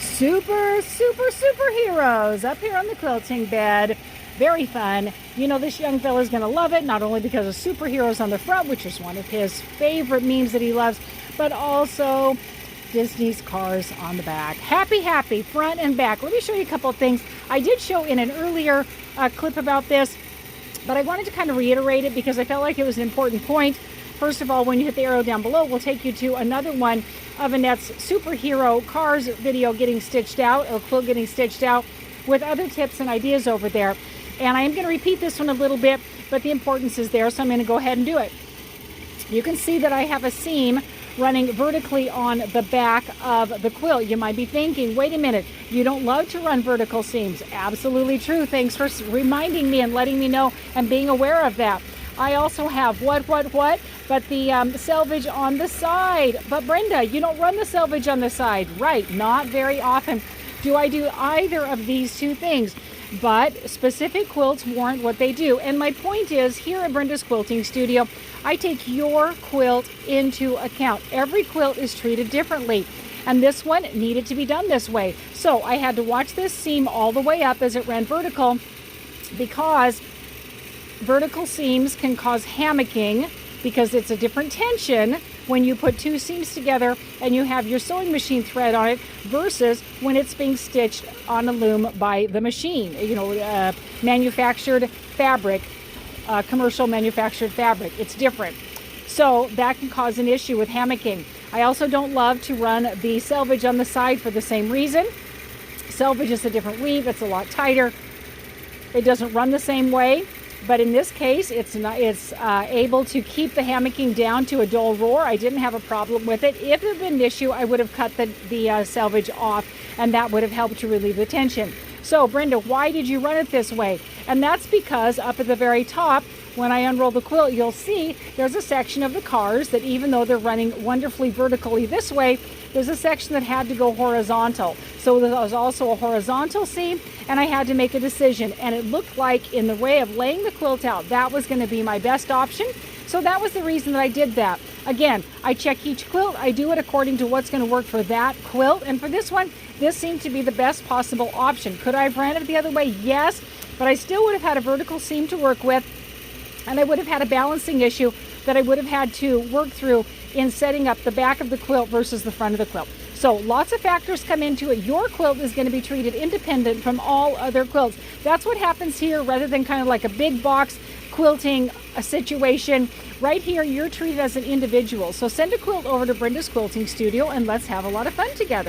superheroes up here on the quilting bed. Very fun. You know, this young fella's going to love it, not only because of superheroes on the front, which is one of his favorite memes that he loves, but also Disney's cars on the back. Happy, front and back. Let me show you a couple of things. I did show in an earlier clip about this, but I wanted to kind of reiterate it because I felt like it was an important point. First of all, when you hit the arrow down below, we'll take you to another one of Annette's superhero cars video getting stitched out, or quilt getting stitched out, with other tips and ideas over there. And I am going to repeat this one a little bit, but the importance is there, so I'm going to go ahead and do it. You can see that I have a seam running vertically on the back of the quilt. You might be thinking, wait a minute, you don't love to run vertical seams. Absolutely true. Thanks for reminding me and letting me know and being aware of that. I also have what? But the selvage on the side. But Brenda, you don't run the selvage on the side. Right, not very often do I do either of these two things. But specific quilts warrant what they do. And my point is, here at Brenda's Quilting Studio, I take your quilt into account. Every quilt is treated differently, and this one needed to be done this way. So I had to watch this seam all the way up as it ran vertical, because vertical seams can cause hammocking because it's a different tension when you put two seams together and you have your sewing machine thread on it versus when it's being stitched on a loom by the machine. You know, manufactured fabric, commercial manufactured fabric. It's different. So that can cause an issue with hammocking. I also don't love to run the selvage on the side for the same reason. Selvage is a different weave. It's a lot tighter. It doesn't run the same way. But in this case, it's able to keep the hammocking down to a dull roar. I didn't have a problem with it. If it had been an issue, I would have cut the selvage off, and that would have helped to relieve the tension. So, Brenda, why did you run it this way? And that's because up at the very top, when I unroll the quilt, you'll see there's a section of the cars that, even though they're running wonderfully vertically this way, there's a section that had to go horizontal. So there was also a horizontal seam, and I had to make a decision. And it looked like, in the way of laying the quilt out, that was going to be my best option. So that was the reason that I did that. Again, I check each quilt. I do it according to what's going to work for that quilt. And for this one, this seemed to be the best possible option. Could I have ran it the other way? Yes, but I still would have had a vertical seam to work with, and I would have had a balancing issue that I would have had to work through in setting up the back of the quilt versus the front of the quilt. So lots of factors come into it. Your quilt is going to be treated independent from all other quilts. That's what happens here, rather than kind of like a big box quilting situation. Right here, you're treated as an individual. So send a quilt over to Brenda's Quilting Studio, and let's have a lot of fun together.